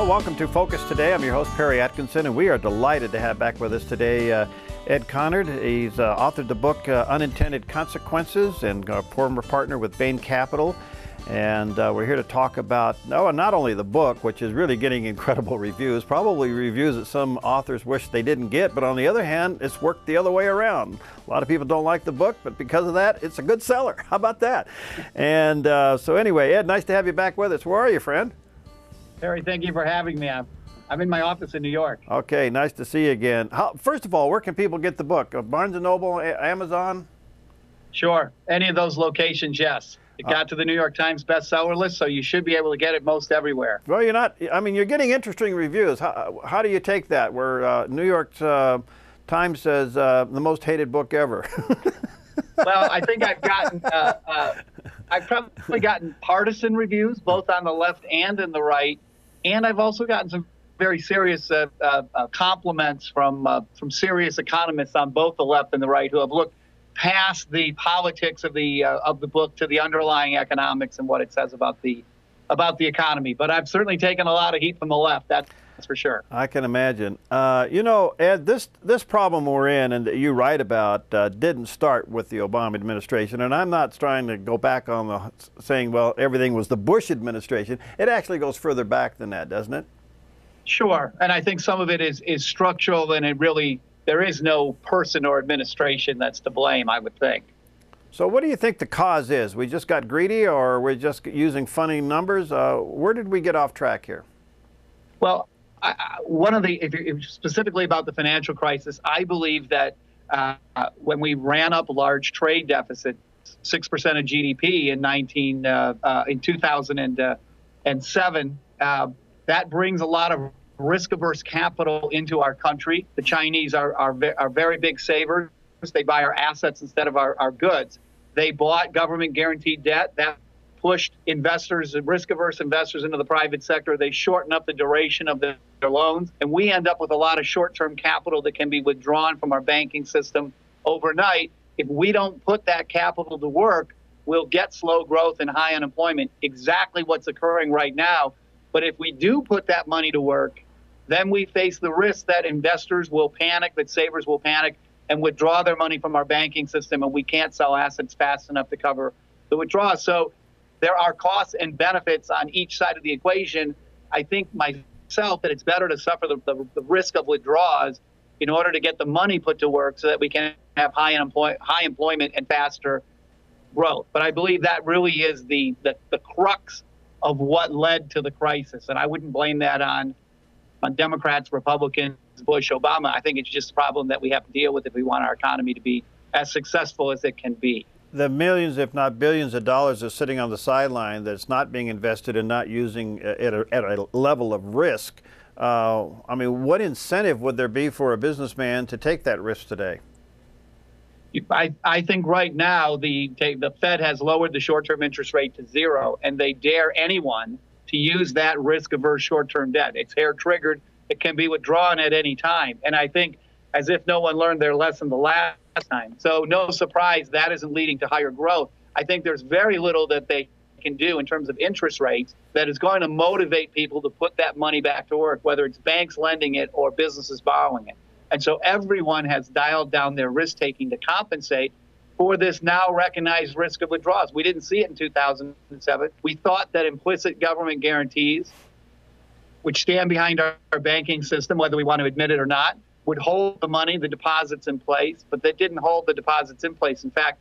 Well, welcome to Focus Today. I'm your host, Perry Atkinson, and we are delighted to have back with us today Ed Conard. He's authored the book Unintended Consequences and a former partner with Bain Capital. And we're here to talk about not only the book, which is really getting incredible reviews, probably reviews that some authors wish they didn't get, but on the other hand, it's worked the other way around. A lot of people don't like the book, but because of that, it's a good seller. How about that? And so anyway, Ed, nice to have you back with us. Where are you, friend? Perry, thank you for having me. I'm in my office in New York. Okay, nice to see you again. First of all, where can people get the book? Barnes & Noble, Amazon? Sure. Any of those locations, yes. It got to the New York Times bestseller list, so you should be able to get it most everywhere. Well, you're getting interesting reviews. How do you take that, where New York Times says the most hated book ever? Well, I think I've probably gotten partisan reviews, both on the left and in the right. And I've also gotten some very serious compliments from serious economists on both the left and the right who have looked past the politics of the book to the underlying economics and what it says about the economy. But I've certainly taken a lot of heat from the left. That's for sure. I can imagine. Ed, this problem we're in and that you write about didn't start with the Obama administration. And I'm not trying to go back on saying, well, everything was the Bush administration. It actually goes further back than that, doesn't it? Sure. And I think some of it is structural, and there is no person or administration that's to blame, I would think. So what do you think the cause is? We just got greedy, or we're just using funny numbers? Where did we get off track here? Well, if specifically about the financial crisis, I believe that when we ran up large trade deficits, 6% of GDP in 2007, that brings a lot of risk-averse capital into our country. The Chinese are very big savers. They buy our assets instead of our goods. They bought government-guaranteed debt. That pushed investors, risk-averse investors, into the private sector. They shorten up the duration of their loans, and we end up with a lot of short-term capital that can be withdrawn from our banking system overnight. If we don't put that capital to work, we'll get slow growth and high unemployment, exactly what's occurring right now. But if we do put that money to work, then we face the risk that investors will panic, that savers will panic and withdraw their money from our banking system, and we can't sell assets fast enough to cover the withdrawals. So there are costs and benefits on each side of the equation. I think myself that it's better to suffer the risk of withdrawals in order to get the money put to work so that we can have high employment and faster growth. But I believe that really is the crux of what led to the crisis. And I wouldn't blame that on Democrats, Republicans, Bush, Obama. I think it's just a problem that we have to deal with if we want our economy to be as successful as it can be. The millions, if not billions of dollars are sitting on the sideline that's not being invested and not using at a level of risk. I mean, what incentive would there be for a businessman to take that risk today? I think right now the Fed has lowered the short-term interest rate to 0, and they dare anyone to use that risk-averse short-term debt. It's hair-triggered. It can be withdrawn at any time. And I think, as if no one learned their lesson the last time. So no surprise that isn't leading to higher growth. I think there's very little that they can do in terms of interest rates that is going to motivate people to put that money back to work, whether it's banks lending it or businesses borrowing it. And so everyone has dialed down their risk-taking to compensate for this now recognized risk of withdrawals. We didn't see it in 2007. We thought that implicit government guarantees, which stand behind our banking system, whether we want to admit it or not, would hold the money, the deposits in place, but that didn't hold the deposits in place. In fact,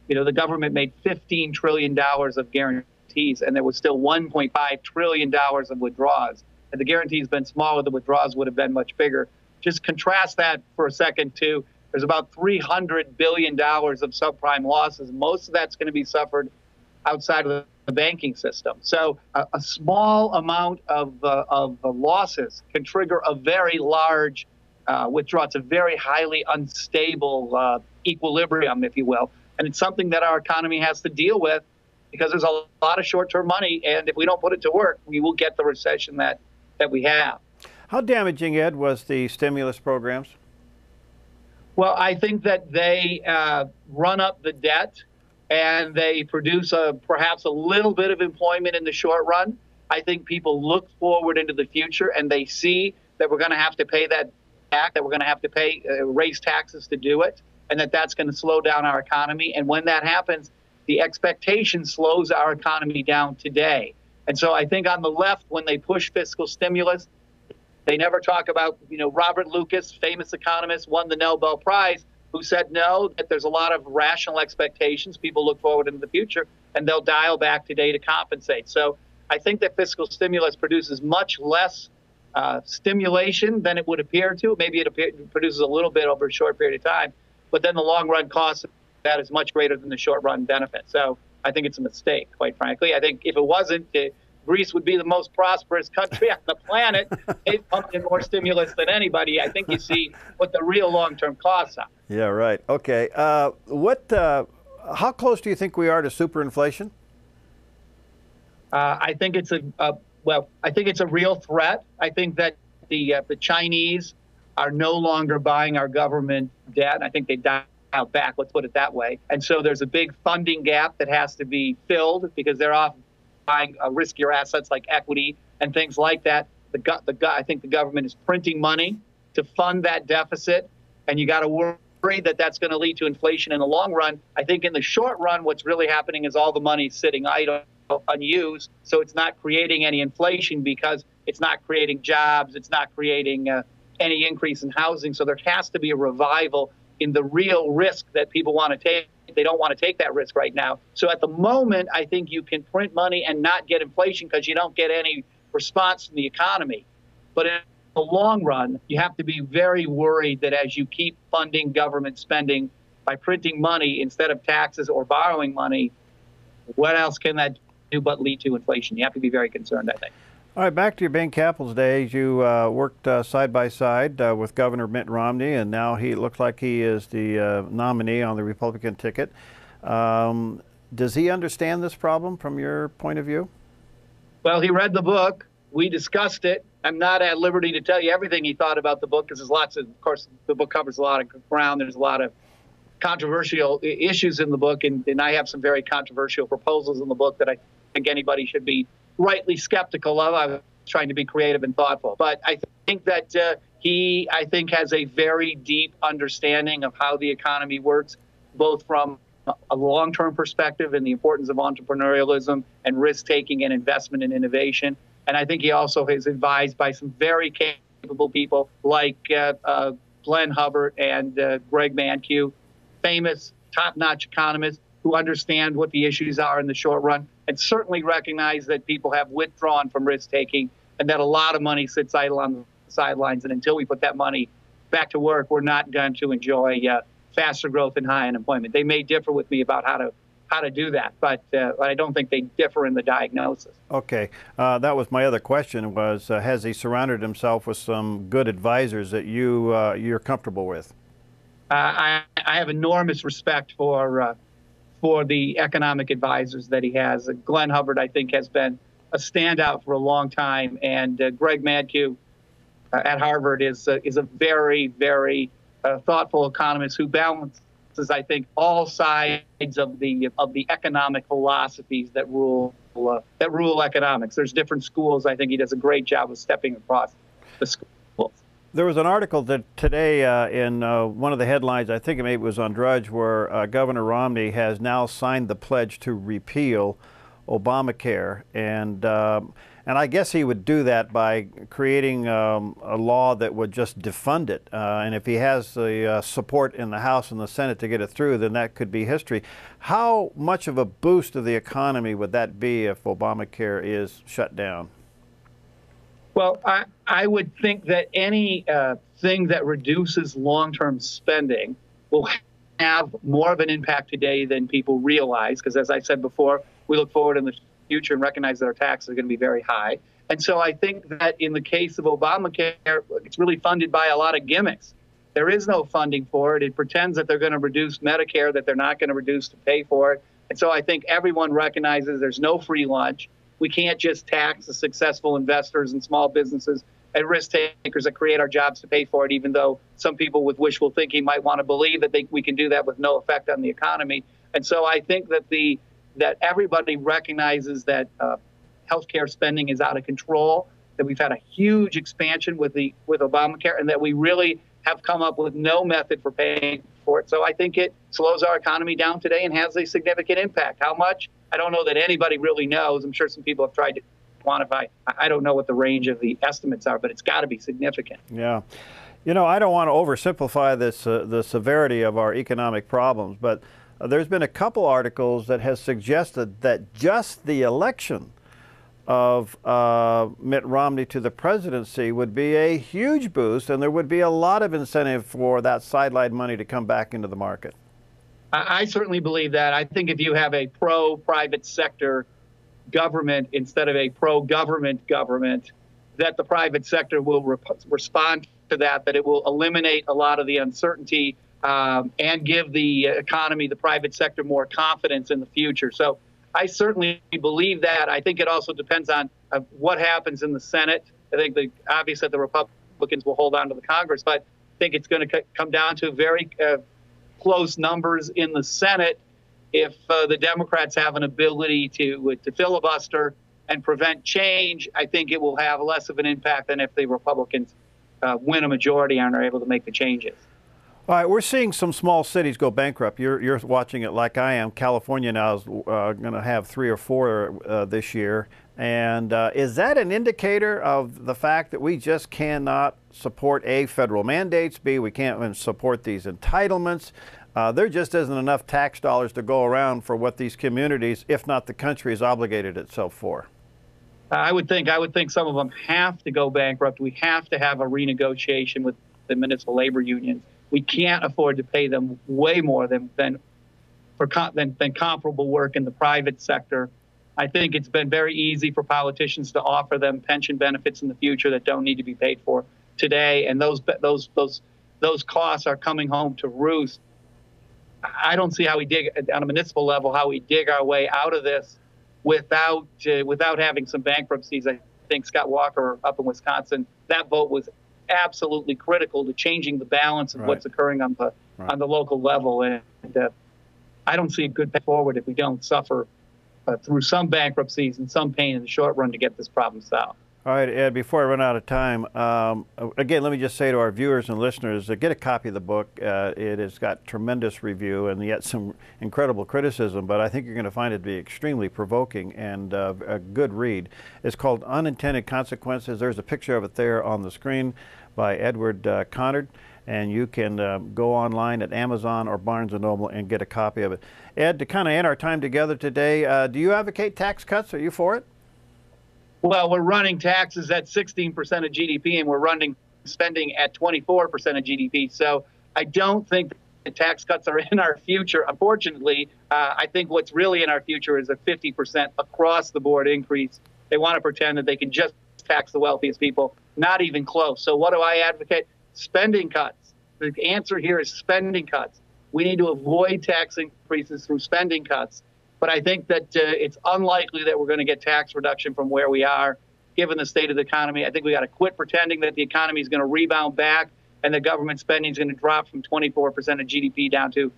the government made $15 trillion of guarantees, and there was still $1.5 trillion of withdrawals. Had the guarantees been smaller, the withdrawals would have been much bigger. Just contrast that for a second to, there's about $300 billion of subprime losses. Most of that's going to be suffered outside of the banking system. So a small amount of losses can trigger a very large withdrawal. It's a very highly unstable equilibrium, if you will. And it's something that our economy has to deal with because there's a lot of short-term money. And if we don't put it to work, we will get the recession that we have. How damaging, Ed, was the stimulus programs? Well, I think that they run up the debt and they produce perhaps a little bit of employment in the short run. I think people look forward into the future and they see that we're going to have to pay that back, that we're going to have to pay raise taxes to do it, and that's going to slow down our economy. And when that happens, the expectation slows our economy down today. And so I think on the left, when they push fiscal stimulus, they never talk about, Robert Lucas, famous economist, won the Nobel Prize, who said no, that there's a lot of rational expectations. People look forward into the future, and they'll dial back today to compensate. So I think that fiscal stimulus produces much less stimulation than it would appear to. Maybe it produces a little bit over a short period of time, but then the long-run cost of that is much greater than the short-run benefit. So I think it's a mistake, quite frankly. I think if it wasn't, Greece would be the most prosperous country on the planet. They've pumped in more stimulus than anybody. I think you see what the real long-term costs are. Yeah, right. Okay. How close do you think we are to superinflation? I think it's I think it's a real threat. I think that the Chinese are no longer buying our government debt. I think they dialed back, let's put it that way. And so there's a big funding gap that has to be filled because they're off buying riskier assets like equity and things like that. I think the government is printing money to fund that deficit, and you got to worry that that's going to lead to inflation in the long run. I think in the short run, what's really happening is all the money is sitting idle, unused, so it's not creating any inflation because it's not creating jobs, it's not creating any increase in housing. So there has to be a revival in the real risk that people want to take. They don't want to take that risk right now. So at the moment, I think you can print money and not get inflation because you don't get any response from the economy. But in the long run, you have to be very worried that as you keep funding government spending by printing money instead of taxes or borrowing money, what else can that do but lead to inflation? You have to be very concerned, I think. All right, back to your Bain Capital's days. You worked side by side with Governor Mitt Romney, and now he looks like he is the nominee on the Republican ticket. Does he understand this problem from your point of view? Well, he read the book. We discussed it. I'm not at liberty to tell you everything he thought about the book because there's lots of course, the book covers a lot of ground. There's a lot of controversial issues in the book, and I have some very controversial proposals in the book that I think anybody should be rightly skeptical of. I'm trying to be creative and thoughtful. But I think that he has a very deep understanding of how the economy works, both from a long-term perspective and the importance of entrepreneurialism and risk-taking and investment in innovation. And I think he also is advised by some very capable people like Glenn Hubbard and Greg Mankiw, famous top-notch economists who understand what the issues are in the short run and certainly recognize that people have withdrawn from risk-taking and that a lot of money sits idle on the sidelines. And until we put that money back to work, we're not going to enjoy faster growth and high unemployment. They may differ with me about how to do that, but I don't think they differ in the diagnosis. Okay. That was my other question was, has he surrounded himself with some good advisors that you're comfortable with? I have enormous respect for the economic advisors that he has. Glenn Hubbard, I think, has been a standout for a long time, and Greg Mankiw at Harvard is a very, very thoughtful economist who balances, I think, all sides of the economic philosophies that rule economics. There's different schools. I think he does a great job of stepping across the schools. There was an article that today in one of the headlines, I think it maybe was on Drudge, where Governor Romney has now signed the pledge to repeal Obamacare, and I guess he would do that by creating a law that would just defund it. And if he has the support in the House and the Senate to get it through, then that could be history. How much of a boost to the economy would that be if Obamacare is shut down? Well, I would think that any thing that reduces long-term spending will have more of an impact today than people realize, because as I said before, we look forward in the future and recognize that our taxes are going to be very high. And so I think that in the case of Obamacare, it's really funded by a lot of gimmicks. There is no funding for it. It pretends that they're going to reduce Medicare, that they're not going to reduce to pay for it. And so I think everyone recognizes there's no free lunch. We can't just tax the successful investors and small businesses and risk takers that create our jobs to pay for it, even though some people with wishful thinking might want to believe that we can do that with no effect on the economy. And so I think that that everybody recognizes that healthcare spending is out of control, that we've had a huge expansion with Obamacare, and that we really have come up with no method for paying for it. So I think it slows our economy down today and has a significant impact. How much? I don't know that anybody really knows. I'm sure some people have tried to quantify. I don't know what the range of the estimates are, but it's got to be significant. Yeah. You know, I don't want to oversimplify this, the severity of our economic problems, but there's been a couple articles that has suggested that just the election of Mitt Romney to the presidency would be a huge boost, and there would be a lot of incentive for that sideline money to come back into the market. I certainly believe that. I think if you have a pro-private sector government instead of a pro-government government, that the private sector will respond to that it will eliminate a lot of the uncertainty and give the economy, the private sector, more confidence in the future. So I certainly believe that. I think it also depends on what happens in the Senate. I think obviously the Republicans will hold on to the Congress, but I think it's going to come down to very close numbers in the Senate. If the Democrats have an ability to filibuster and prevent change, I think it will have less of an impact than if the Republicans win a majority and are able to make the changes. All right, we're seeing some small cities go bankrupt. You're watching it like I am. California now is going to have 3 or 4 this year. And is that an indicator of the fact that we just cannot support, A, federal mandates, B, we can't even support these entitlements? There just isn't enough tax dollars to go around for what these communities, if not the country, has obligated itself for. I would think some of them have to go bankrupt. We have to have a renegotiation with the municipal labor unions. We can't afford to pay them way more than comparable work in the private sector. I think it's been very easy for politicians to offer them pension benefits in the future that don't need to be paid for today, and those costs are coming home to roost. I don't see how we dig on a municipal level, how we dig our way out of this without having some bankruptcies. I think Scott Walker up in Wisconsin, that vote was absolutely critical to changing the balance of what's occurring on the local level. And I don't see a good path forward if we don't suffer through some bankruptcies and some pain in the short run to get this problem solved. All right, Ed, before I run out of time, again, let me just say to our viewers and listeners, get a copy of the book. It has got tremendous review and yet some incredible criticism, but I think you're going to find it to be extremely provoking and a good read. It's called Unintended Consequences. There's a picture of it there on the screen by Edward Conard, and you can go online at Amazon or Barnes & Noble and get a copy of it. Ed, to kind of end our time together today, do you advocate tax cuts? Are you for it? Well, we're running taxes at 16% of GDP, and we're running spending at 24% of GDP. So I don't think that tax cuts are in our future. Unfortunately, I think what's really in our future is a 50% across-the-board increase. They want to pretend that they can just tax the wealthiest people. Not even close. So what do I advocate? Spending cuts. The answer here is spending cuts. We need to avoid tax increases through spending cuts. But I think that it's unlikely that we're going to get tax reduction from where we are, given the state of the economy. I think we got to quit pretending that the economy is going to rebound back and the government spending is going to drop from 24% of GDP down to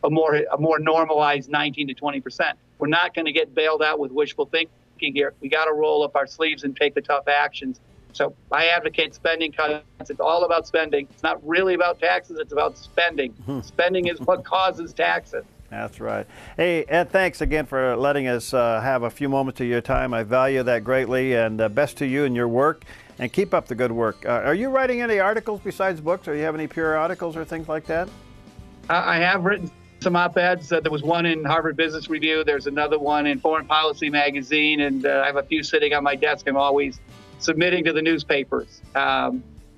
a more normalized 19 to 20%. We're not going to get bailed out with wishful thinking here. We got to roll up our sleeves and take the tough actions. So I advocate spending cuts. It's all about spending. It's not really about taxes. It's about spending. Spending is what causes taxes. That's right. Hey, Ed, thanks again for letting us have a few moments of your time. I value that greatly, and best to you and your work, and keep up the good work. Are you writing any articles besides books, or you have any periodicals or things like that? I have written some op-eds. There was one in Harvard Business Review. There's another one in Foreign Policy magazine, and I have a few sitting on my desk. I'm always submitting to the newspapers. I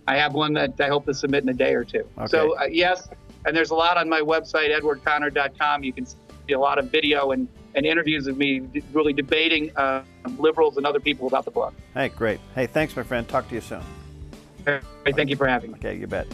have one that I hope to submit in a day or two. Okay. So, yes. And there's a lot on my website, edwardconard.com. You can see a lot of video and interviews of me really debating liberals and other people about the book. Hey, great. Hey, thanks, my friend. Talk to you soon. Hey, thank you for having me. Okay, you bet.